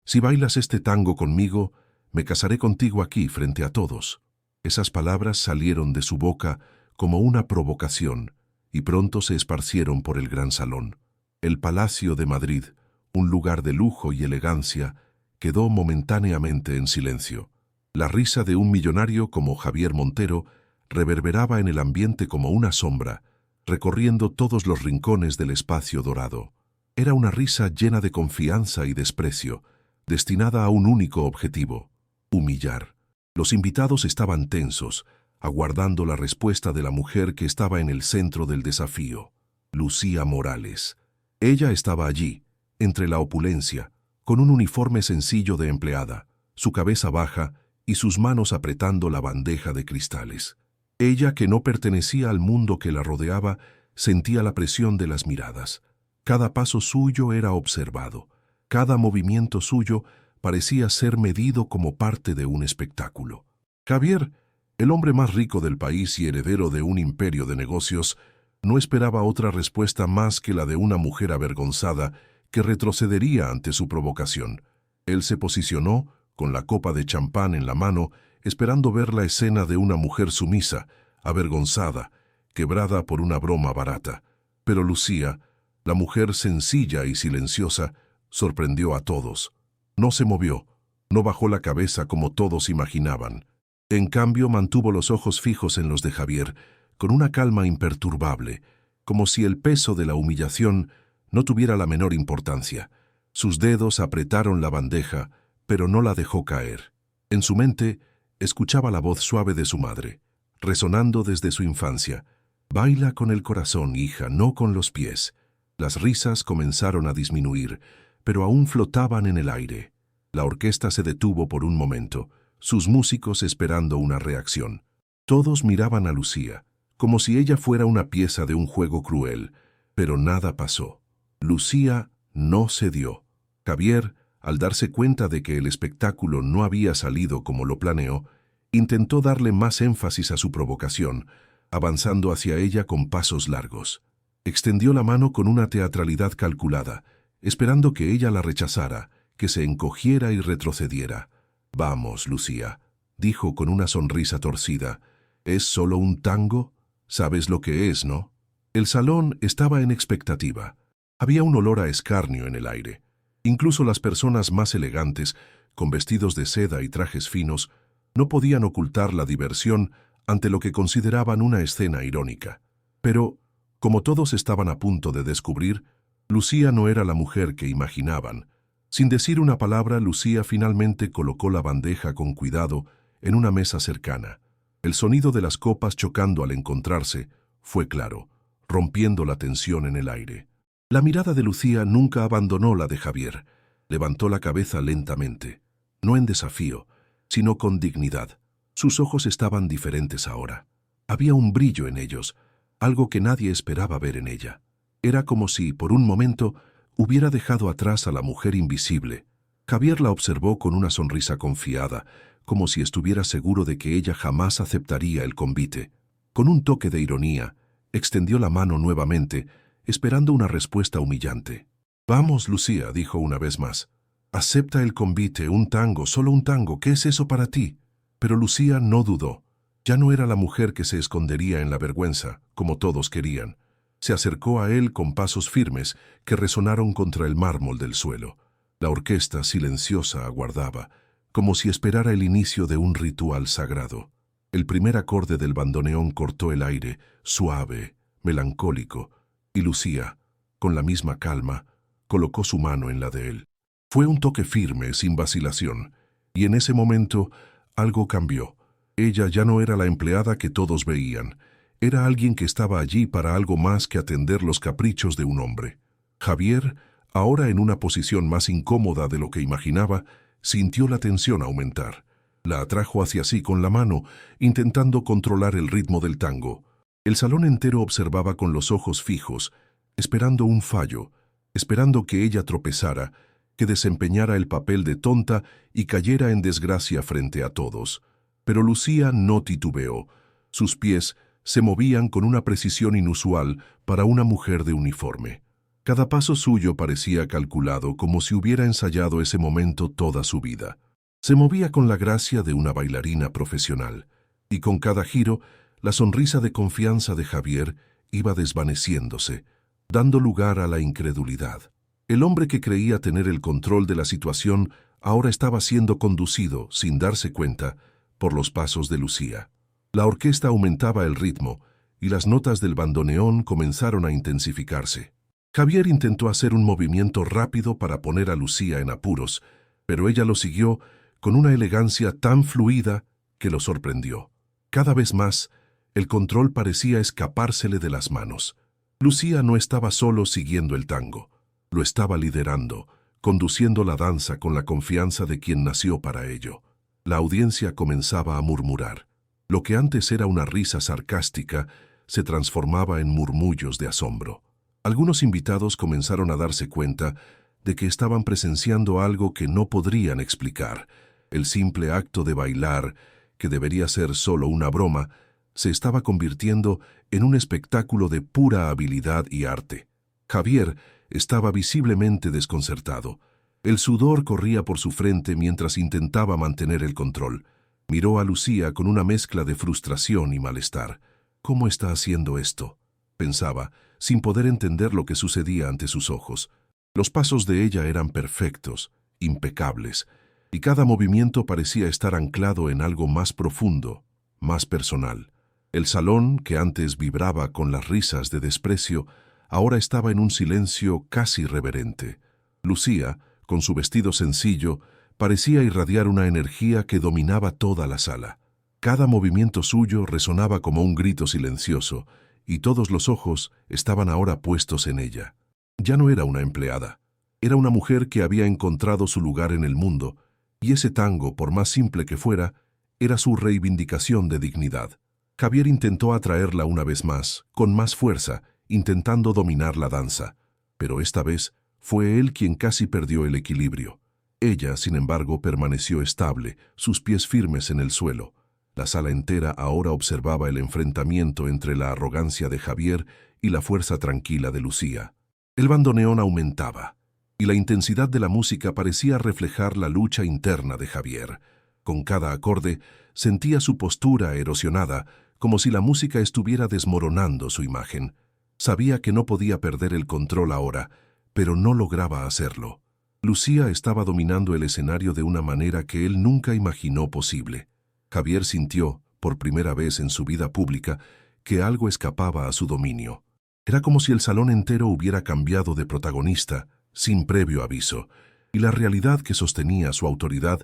Si bailas este tango conmigo, me casaré contigo aquí frente a todos. Esas palabras salieron de su boca como una provocación y pronto se esparcieron por el gran salón. El Palacio de Madrid, un lugar de lujo y elegancia, quedó momentáneamente en silencio. La risa de un millonario como Javier Montero reverberaba en el ambiente como una sombra, recorriendo todos los rincones del espacio dorado. Era una risa llena de confianza y desprecio, destinada a un único objetivo: humillar. Los invitados estaban tensos, aguardando la respuesta de la mujer que estaba en el centro del desafío, Lucía Morales. Ella estaba allí, entre la opulencia, con un uniforme sencillo de empleada, su cabeza baja y sus manos apretando la bandeja de cristales. Ella, que no pertenecía al mundo que la rodeaba, sentía la presión de las miradas. Cada paso suyo era observado. Cada movimiento suyo parecía ser medido como parte de un espectáculo. Javier, el hombre más rico del país y heredero de un imperio de negocios, no esperaba otra respuesta más que la de una mujer avergonzada que retrocedería ante su provocación. Él se posicionó, con la copa de champán en la mano, esperando ver la escena de una mujer sumisa, avergonzada, quebrada por una broma barata. Pero Lucía, la mujer sencilla y silenciosa, sorprendió a todos. No se movió, no bajó la cabeza como todos imaginaban. En cambio, mantuvo los ojos fijos en los de Javier, con una calma imperturbable, como si el peso de la humillación no tuviera la menor importancia. Sus dedos apretaron la bandeja, pero no la dejó caer. En su mente, escuchaba la voz suave de su madre, resonando desde su infancia. «Baila con el corazón, hija, no con los pies». Las risas comenzaron a disminuir, pero aún flotaban en el aire. La orquesta se detuvo por un momento, sus músicos esperando una reacción. Todos miraban a Lucía, como si ella fuera una pieza de un juego cruel, pero nada pasó. Lucía no cedió. Javier, al darse cuenta de que el espectáculo no había salido como lo planeó, intentó darle más énfasis a su provocación, avanzando hacia ella con pasos largos. Extendió la mano con una teatralidad calculada, esperando que ella la rechazara, que se encogiera y retrocediera. «Vamos, Lucía», dijo con una sonrisa torcida. «¿Es solo un tango? Sabes lo que es, ¿no?» El salón estaba en expectativa. Había un olor a escarnio en el aire. Incluso las personas más elegantes, con vestidos de seda y trajes finos, no podían ocultar la diversión ante lo que consideraban una escena irónica. Pero, como todos estaban a punto de descubrir, Lucía no era la mujer que imaginaban. Sin decir una palabra, Lucía finalmente colocó la bandeja con cuidado en una mesa cercana. El sonido de las copas chocando al encontrarse fue claro, rompiendo la tensión en el aire. La mirada de Lucía nunca abandonó la de Javier. Levantó la cabeza lentamente, no en desafío, sino con dignidad. Sus ojos estaban diferentes ahora. Había un brillo en ellos, algo que nadie esperaba ver en ella. Era como si, por un momento, hubiera dejado atrás a la mujer invisible. Javier la observó con una sonrisa confiada, como si estuviera seguro de que ella jamás aceptaría el convite. Con un toque de ironía, extendió la mano nuevamente, esperando una respuesta humillante. «Vamos, Lucía», dijo una vez más. «Acepta el convite, un tango, solo un tango, ¿qué es eso para ti?» Pero Lucía no dudó. Ya no era la mujer que se escondería en la vergüenza, como todos querían. Se acercó a él con pasos firmes que resonaron contra el mármol del suelo. La orquesta, silenciosa, aguardaba, como si esperara el inicio de un ritual sagrado. El primer acorde del bandoneón cortó el aire, suave, melancólico, y Lucía, con la misma calma, colocó su mano en la de él. Fue un toque firme, sin vacilación, y en ese momento algo cambió. Ella ya no era la empleada que todos veían. Era alguien que estaba allí para algo más que atender los caprichos de un hombre. Javier, ahora en una posición más incómoda de lo que imaginaba, sintió la tensión aumentar. La atrajo hacia sí con la mano, intentando controlar el ritmo del tango. El salón entero observaba con los ojos fijos, esperando un fallo, esperando que ella tropezara, que desempeñara el papel de tonta y cayera en desgracia frente a todos. Pero Lucía no titubeó. Sus pies se movían con una precisión inusual para una mujer de uniforme. Cada paso suyo parecía calculado, como si hubiera ensayado ese momento toda su vida. Se movía con la gracia de una bailarina profesional, y con cada giro, la sonrisa de confianza de Javier iba desvaneciéndose, dando lugar a la incredulidad. El hombre que creía tener el control de la situación ahora estaba siendo conducido, sin darse cuenta, por los pasos de Lucía. La orquesta aumentaba el ritmo, y las notas del bandoneón comenzaron a intensificarse. Javier intentó hacer un movimiento rápido para poner a Lucía en apuros, pero ella lo siguió con una elegancia tan fluida que lo sorprendió. Cada vez más, el control parecía escapársele de las manos. Lucía no estaba solo siguiendo el tango, lo estaba liderando, conduciendo la danza con la confianza de quien nació para ello. La audiencia comenzaba a murmurar. Lo que antes era una risa sarcástica se transformaba en murmullos de asombro. Algunos invitados comenzaron a darse cuenta de que estaban presenciando algo que no podrían explicar. El simple acto de bailar, que debería ser solo una broma, se estaba convirtiendo en un espectáculo de pura habilidad y arte. Javier estaba visiblemente desconcertado. El sudor corría por su frente mientras intentaba mantener el control. Miró a Lucía con una mezcla de frustración y malestar. ¿Cómo está haciendo esto?, pensaba, sin poder entender lo que sucedía ante sus ojos. Los pasos de ella eran perfectos, impecables, y cada movimiento parecía estar anclado en algo más profundo, más personal. El salón, que antes vibraba con las risas de desprecio, ahora estaba en un silencio casi reverente. Lucía, con su vestido sencillo, parecía irradiar una energía que dominaba toda la sala. Cada movimiento suyo resonaba como un grito silencioso, y todos los ojos estaban ahora puestos en ella. Ya no era una empleada, era una mujer que había encontrado su lugar en el mundo, y ese tango, por más simple que fuera, era su reivindicación de dignidad. Javier intentó atraerla una vez más, con más fuerza, intentando dominar la danza, pero esta vez fue él quien casi perdió el equilibrio. Ella, sin embargo, permaneció estable, sus pies firmes en el suelo. La sala entera ahora observaba el enfrentamiento entre la arrogancia de Javier y la fuerza tranquila de Lucía. El bandoneón aumentaba, y la intensidad de la música parecía reflejar la lucha interna de Javier. Con cada acorde, sentía su postura erosionada, como si la música estuviera desmoronando su imagen. Sabía que no podía perder el control ahora, pero no lograba hacerlo. Lucía estaba dominando el escenario de una manera que él nunca imaginó posible. Javier sintió, por primera vez en su vida pública, que algo escapaba a su dominio. Era como si el salón entero hubiera cambiado de protagonista, sin previo aviso, y la realidad que sostenía su autoridad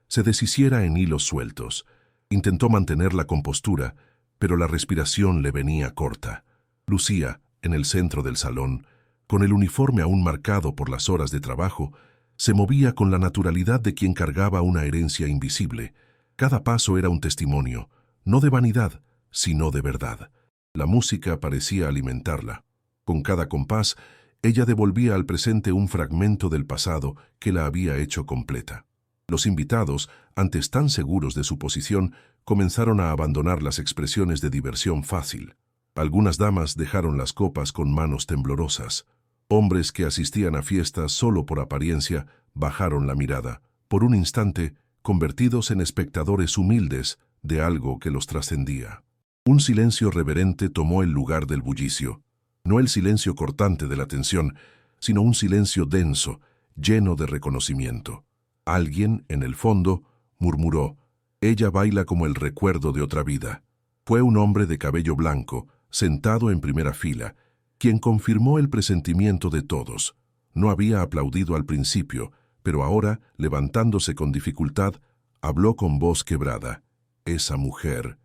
se deshiciera en hilos sueltos. Intentó mantener la compostura, pero la respiración le venía corta. Lucía, en el centro del salón, con el uniforme aún marcado por las horas de trabajo, se movía con la naturalidad de quien cargaba una herencia invisible. Cada paso era un testimonio, no de vanidad, sino de verdad. La música parecía alimentarla. Con cada compás, ella devolvía al presente un fragmento del pasado que la había hecho completa. Los invitados, antes tan seguros de su posición, comenzaron a abandonar las expresiones de diversión fácil. Algunas damas dejaron las copas con manos temblorosas. Hombres que asistían a fiestas solo por apariencia bajaron la mirada, por un instante, convertidos en espectadores humildes de algo que los trascendía. Un silencio reverente tomó el lugar del bullicio, no el silencio cortante de la tensión, sino un silencio denso, lleno de reconocimiento. Alguien, en el fondo, murmuró: «Ella baila como el recuerdo de otra vida». Fue un hombre de cabello blanco, sentado en primera fila, quien confirmó el presentimiento de todos. No había aplaudido al principio, pero ahora, levantándose con dificultad, habló con voz quebrada: esa mujer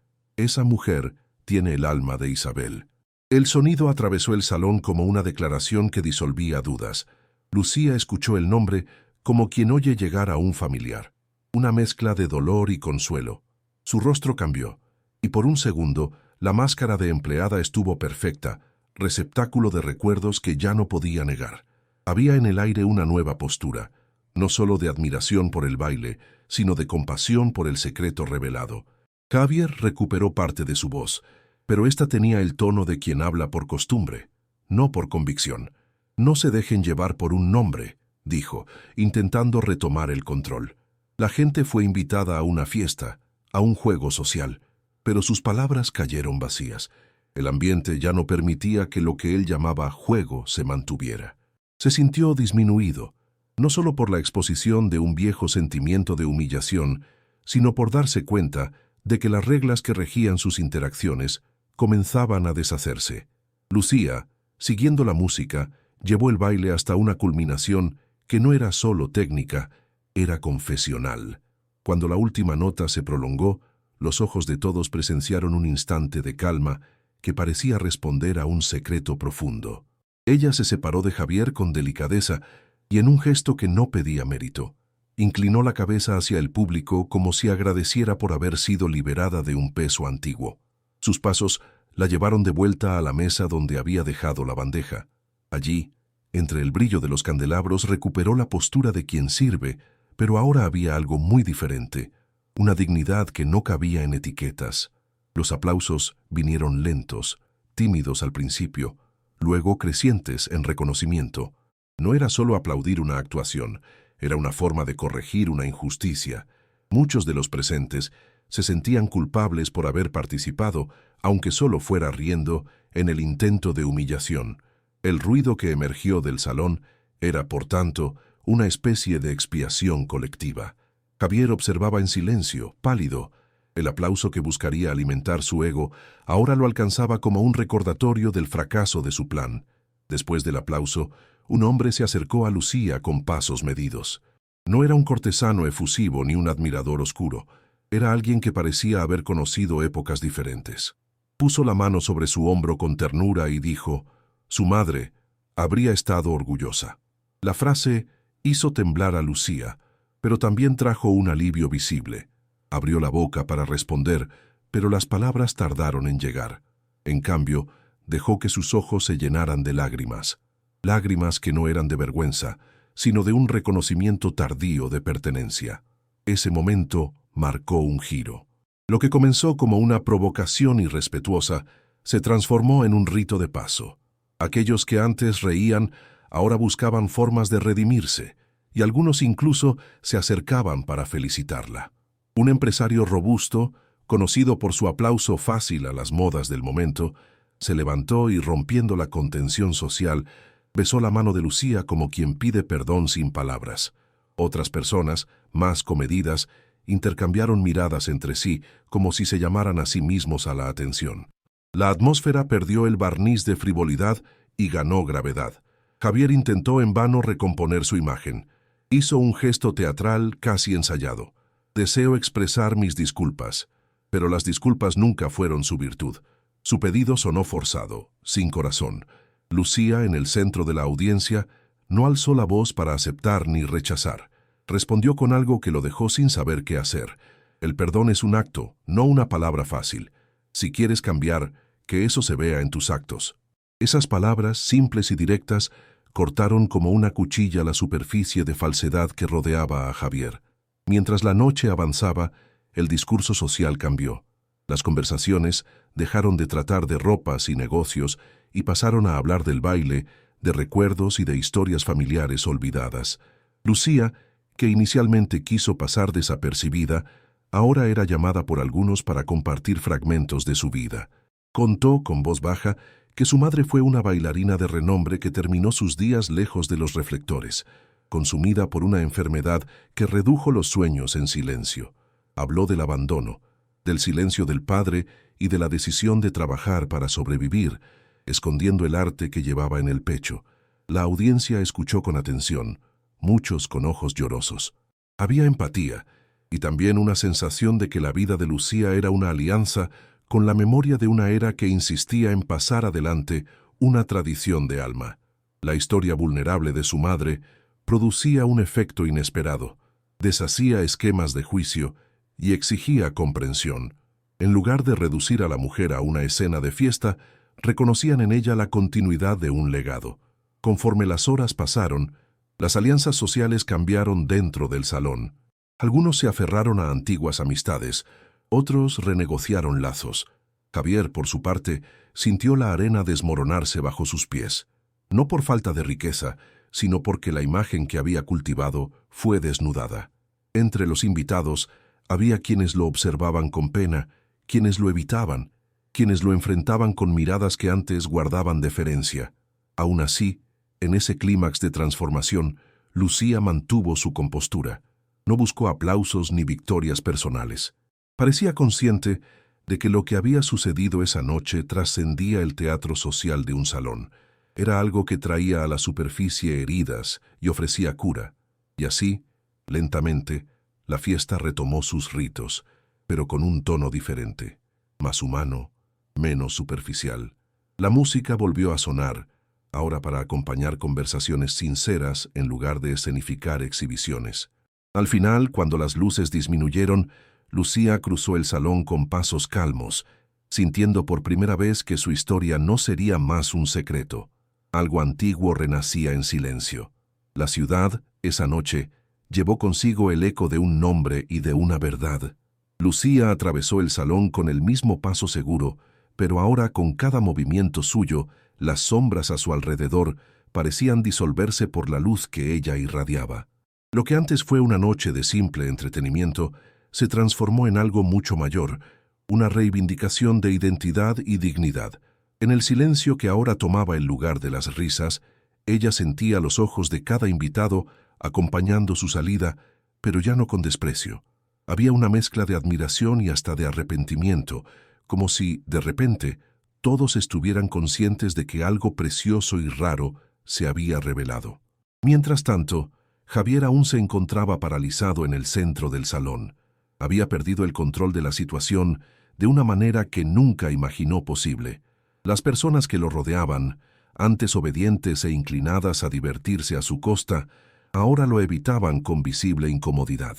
tiene el alma de Isabel». El sonido atravesó el salón como una declaración que disolvía dudas. Lucía escuchó el nombre como quien oye llegar a un familiar, una mezcla de dolor y consuelo. Su rostro cambió, y por un segundo, la máscara de empleada estuvo perfecta, receptáculo de recuerdos que ya no podía negar. Había en el aire una nueva postura, no solo de admiración por el baile, sino de compasión por el secreto revelado. Javier recuperó parte de su voz, pero ésta tenía el tono de quien habla por costumbre, no por convicción. No se dejen llevar por un nombre, dijo, intentando retomar el control. La gente fue invitada a una fiesta, a un juego social, pero sus palabras cayeron vacías. El ambiente ya no permitía que lo que él llamaba juego se mantuviera. Se sintió disminuido, no solo por la exposición de un viejo sentimiento de humillación, sino por darse cuenta de que las reglas que regían sus interacciones comenzaban a deshacerse. Lucía, siguiendo la música, llevó el baile hasta una culminación que no era solo técnica, era confesional. Cuando la última nota se prolongó, los ojos de todos presenciaron un instante de calma que parecía responder a un secreto profundo. Ella se separó de Javier con delicadeza y en un gesto que no pedía mérito. Inclinó la cabeza hacia el público como si agradeciera por haber sido liberada de un peso antiguo. Sus pasos la llevaron de vuelta a la mesa donde había dejado la bandeja. Allí, entre el brillo de los candelabros, recuperó la postura de quien sirve, pero ahora había algo muy diferente, una dignidad que no cabía en etiquetas. Los aplausos vinieron lentos, tímidos al principio, luego crecientes en reconocimiento. No era solo aplaudir una actuación, era una forma de corregir una injusticia. Muchos de los presentes se sentían culpables por haber participado, aunque solo fuera riendo, en el intento de humillación. El ruido que emergió del salón era, por tanto, una especie de expiación colectiva. Javier observaba en silencio, pálido. El aplauso que buscaría alimentar su ego ahora lo alcanzaba como un recordatorio del fracaso de su plan. Después del aplauso, un hombre se acercó a Lucía con pasos medidos. No era un cortesano efusivo ni un admirador oscuro. Era alguien que parecía haber conocido épocas diferentes. Puso la mano sobre su hombro con ternura y dijo: «Su madre habría estado orgullosa». La frase hizo temblar a Lucía, pero también trajo un alivio visible. Abrió la boca para responder, pero las palabras tardaron en llegar. En cambio, dejó que sus ojos se llenaran de lágrimas. Lágrimas que no eran de vergüenza, sino de un reconocimiento tardío de pertenencia. Ese momento marcó un giro. Lo que comenzó como una provocación irrespetuosa se transformó en un rito de paso. Aquellos que antes reían ahora buscaban formas de redimirse, y algunos incluso se acercaban para felicitarla. Un empresario robusto, conocido por su aplauso fácil a las modas del momento, se levantó y, rompiendo la contención social, besó la mano de Lucía como quien pide perdón sin palabras. Otras personas, más comedidas, intercambiaron miradas entre sí como si se llamaran a sí mismos a la atención. La atmósfera perdió el barniz de frivolidad y ganó gravedad. Javier intentó en vano recomponer su imagen. Hizo un gesto teatral casi ensayado. «Deseo expresar mis disculpas». Pero las disculpas nunca fueron su virtud. Su pedido sonó forzado, sin corazón. Lucía, en el centro de la audiencia, no alzó la voz para aceptar ni rechazar. Respondió con algo que lo dejó sin saber qué hacer. El perdón es un acto, no una palabra fácil. Si quieres cambiar, que eso se vea en tus actos. Esas palabras, simples y directas, cortaron como una cuchilla la superficie de falsedad que rodeaba a Javier. Mientras la noche avanzaba, el discurso social cambió. Las conversaciones dejaron de tratar de ropas y negocios y pasaron a hablar del baile, de recuerdos y de historias familiares olvidadas. Lucía, que inicialmente quiso pasar desapercibida, ahora era llamada por algunos para compartir fragmentos de su vida. Contó, con voz baja, que su madre fue una bailarina de renombre que terminó sus días lejos de los reflectores, consumida por una enfermedad que redujo los sueños en silencio. Habló del abandono, del silencio del padre y de la decisión de trabajar para sobrevivir, escondiendo el arte que llevaba en el pecho. La audiencia escuchó con atención, muchos con ojos llorosos. Había empatía y también una sensación de que la vida de Lucía era una alianza con la memoria de una era que insistía en pasar adelante una tradición de alma. La historia vulnerable de su madre producía un efecto inesperado, deshacía esquemas de juicio y exigía comprensión. En lugar de reducir a la mujer a una escena de fiesta, reconocían en ella la continuidad de un legado. Conforme las horas pasaron, las alianzas sociales cambiaron dentro del salón. Algunos se aferraron a antiguas amistades, otros renegociaron lazos. Javier, por su parte, sintió la arena desmoronarse bajo sus pies. no por falta de riqueza, sino porque la imagen que había cultivado fue desnudada. Entre los invitados había quienes lo observaban con pena, quienes lo evitaban, quienes lo enfrentaban con miradas que antes guardaban deferencia. Aún así, en ese clímax de transformación, Lucía mantuvo su compostura. No buscó aplausos ni victorias personales. Parecía consciente de que lo que había sucedido esa noche trascendía el teatro social de un salón. Era algo que traía a la superficie heridas y ofrecía cura. Y así, lentamente, la fiesta retomó sus ritos, pero con un tono diferente, más humano, menos superficial. La música volvió a sonar, ahora para acompañar conversaciones sinceras en lugar de escenificar exhibiciones. Al final, cuando las luces disminuyeron, Lucía cruzó el salón con pasos calmos, sintiendo por primera vez que su historia no sería más un secreto. Algo antiguo renacía en silencio. La ciudad, esa noche, llevó consigo el eco de un nombre y de una verdad. Lucía atravesó el salón con el mismo paso seguro, pero ahora con cada movimiento suyo, las sombras a su alrededor parecían disolverse por la luz que ella irradiaba. Lo que antes fue una noche de simple entretenimiento se transformó en algo mucho mayor, una reivindicación de identidad y dignidad. En el silencio que ahora tomaba el lugar de las risas, ella sentía los ojos de cada invitado acompañando su salida, pero ya no con desprecio. Había una mezcla de admiración y hasta de arrepentimiento, como si, de repente, todos estuvieran conscientes de que algo precioso y raro se había revelado. Mientras tanto, Javier aún se encontraba paralizado en el centro del salón. Había perdido el control de la situación de una manera que nunca imaginó posible. Las personas que lo rodeaban, antes obedientes e inclinadas a divertirse a su costa, ahora lo evitaban con visible incomodidad.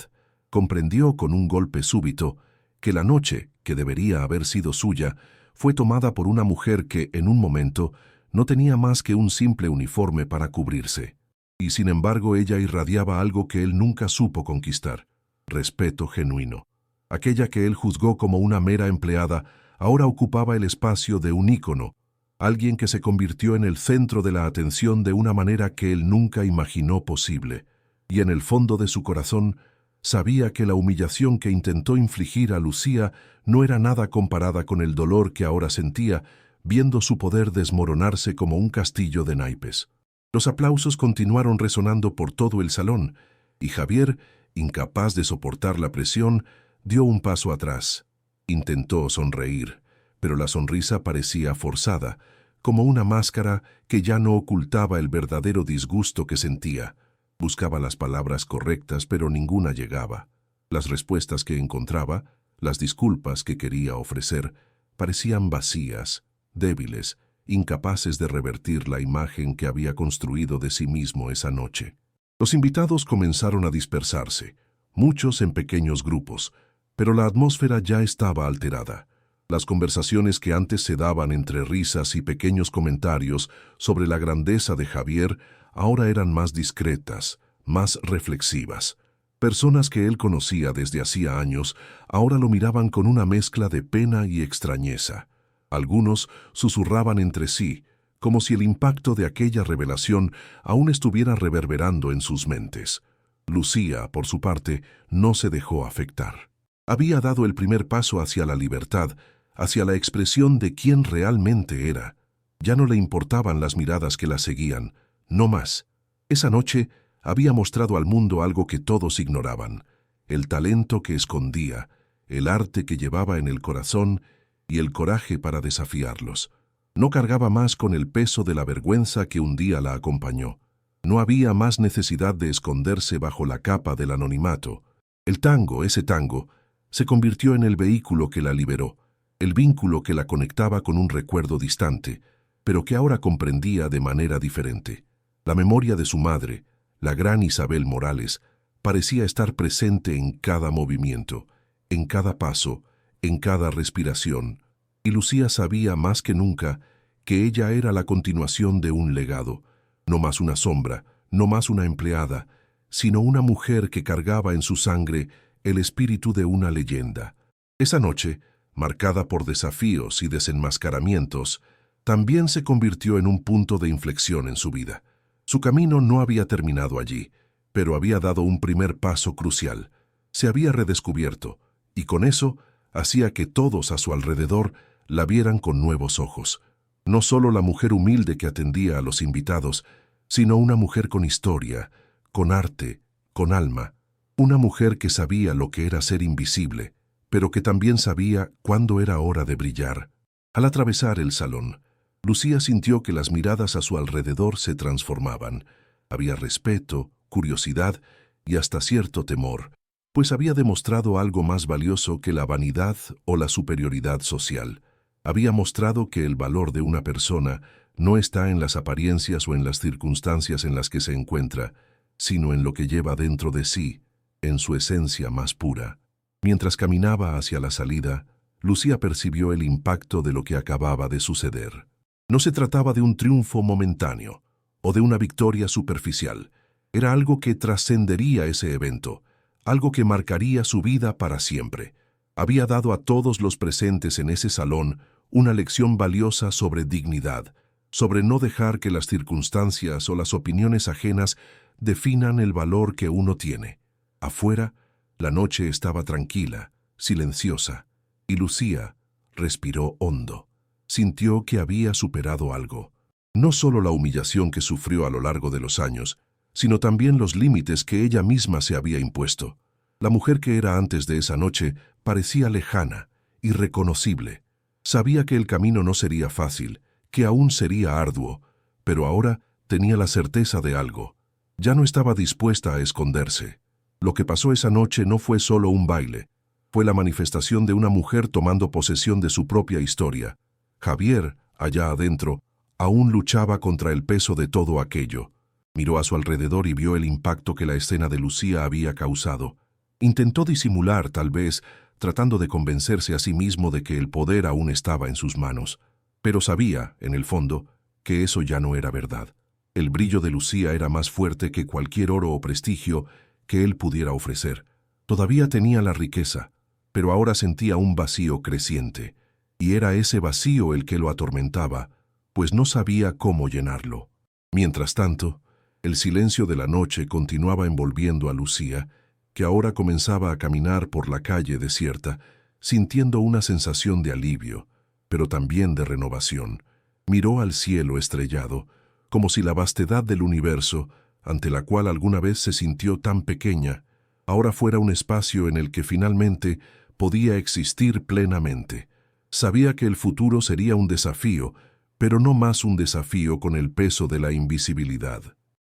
Comprendió con un golpe súbito que la noche, que debería haber sido suya, fue tomada por una mujer que, en un momento, no tenía más que un simple uniforme para cubrirse. Y sin embargo ella irradiaba algo que él nunca supo conquistar: respeto genuino. Aquella que él juzgó como una mera empleada, ahora ocupaba el espacio de un ícono, alguien que se convirtió en el centro de la atención de una manera que él nunca imaginó posible. Y en el fondo de su corazón, sabía que la humillación que intentó infligir a Lucía no era nada comparada con el dolor que ahora sentía, viendo su poder desmoronarse como un castillo de naipes. Los aplausos continuaron resonando por todo el salón, y Javier, incapaz de soportar la presión, dio un paso atrás. Intentó sonreír, pero la sonrisa parecía forzada, como una máscara que ya no ocultaba el verdadero disgusto que sentía. Buscaba las palabras correctas, pero ninguna llegaba. Las respuestas que encontraba, las disculpas que quería ofrecer, parecían vacías, débiles, incapaces de revertir la imagen que había construido de sí mismo esa noche. Los invitados comenzaron a dispersarse, muchos en pequeños grupos, pero la atmósfera ya estaba alterada. Las conversaciones que antes se daban entre risas y pequeños comentarios sobre la grandeza de Javier ahora eran más discretas, más reflexivas. Personas que él conocía desde hacía años ahora lo miraban con una mezcla de pena y extrañeza. Algunos susurraban entre sí, como si el impacto de aquella revelación aún estuviera reverberando en sus mentes. Lucía, por su parte, no se dejó afectar. Había dado el primer paso hacia la libertad, hacia la expresión de quién realmente era. Ya no le importaban las miradas que la seguían, no más. Esa noche había mostrado al mundo algo que todos ignoraban: el talento que escondía, el arte que llevaba en el corazón y el coraje para desafiarlos. No cargaba más con el peso de la vergüenza que un día la acompañó. No había más necesidad de esconderse bajo la capa del anonimato. El tango, ese tango, se convirtió en el vehículo que la liberó, el vínculo que la conectaba con un recuerdo distante, pero que ahora comprendía de manera diferente. La memoria de su madre, la gran Isabel Morales, parecía estar presente en cada movimiento, en cada paso, en cada respiración, y Lucía sabía más que nunca que ella era la continuación de un legado, no más una sombra, no más una empleada, sino una mujer que cargaba en su sangre el espíritu de una leyenda. Esa noche, marcada por desafíos y desenmascaramientos, también se convirtió en un punto de inflexión en su vida. Su camino no había terminado allí, pero había dado un primer paso crucial. Se había redescubierto, y con eso hacía que todos a su alrededor la vieran con nuevos ojos. No solo la mujer humilde que atendía a los invitados, sino una mujer con historia, con arte, con alma. Una mujer que sabía lo que era ser invisible, pero que también sabía cuándo era hora de brillar. Al atravesar el salón, Lucía sintió que las miradas a su alrededor se transformaban. Había respeto, curiosidad y hasta cierto temor, pues había demostrado algo más valioso que la vanidad o la superioridad social. Había mostrado que el valor de una persona no está en las apariencias o en las circunstancias en las que se encuentra, sino en lo que lleva dentro de sí, en su esencia más pura. Mientras caminaba hacia la salida, Lucía percibió el impacto de lo que acababa de suceder. No se trataba de un triunfo momentáneo o de una victoria superficial. Era algo que trascendería ese evento, algo que marcaría su vida para siempre. Había dado a todos los presentes en ese salón una lección valiosa sobre dignidad, sobre no dejar que las circunstancias o las opiniones ajenas definan el valor que uno tiene. Afuera, la noche estaba tranquila, silenciosa, y Lucía respiró hondo. Sintió que había superado algo. No solo la humillación que sufrió a lo largo de los años, sino también los límites que ella misma se había impuesto. La mujer que era antes de esa noche parecía lejana, irreconocible. Sabía que el camino no sería fácil, que aún sería arduo, pero ahora tenía la certeza de algo. Ya no estaba dispuesta a esconderse. Lo que pasó esa noche no fue solo un baile, fue la manifestación de una mujer tomando posesión de su propia historia. Javier, allá adentro, aún luchaba contra el peso de todo aquello. Miró a su alrededor y vio el impacto que la escena de Lucía había causado. Intentó disimular, tal vez, tratando de convencerse a sí mismo de que el poder aún estaba en sus manos. Pero sabía, en el fondo, que eso ya no era verdad. El brillo de Lucía era más fuerte que cualquier oro o prestigio que él pudiera ofrecer. Todavía tenía la riqueza, pero ahora sentía un vacío creciente, y era ese vacío el que lo atormentaba, pues no sabía cómo llenarlo. Mientras tanto, el silencio de la noche continuaba envolviendo a Lucía, que ahora comenzaba a caminar por la calle desierta, sintiendo una sensación de alivio, pero también de renovación. Miró al cielo estrellado, como si la vastedad del universo, ante la cual alguna vez se sintió tan pequeña, ahora fuera un espacio en el que finalmente podía existir plenamente. Sabía que el futuro sería un desafío, pero no más un desafío con el peso de la invisibilidad.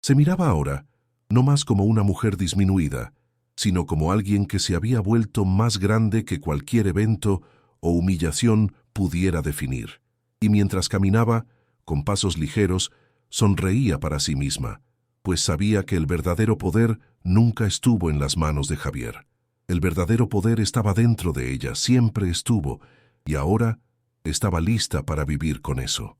Se miraba ahora, no más como una mujer disminuida, sino como alguien que se había vuelto más grande que cualquier evento o humillación pudiera definir. Y mientras caminaba, con pasos ligeros, sonreía para sí misma, pues sabía que el verdadero poder nunca estuvo en las manos de Javier. El verdadero poder estaba dentro de ella, siempre estuvo, y ahora estaba lista para vivir con eso.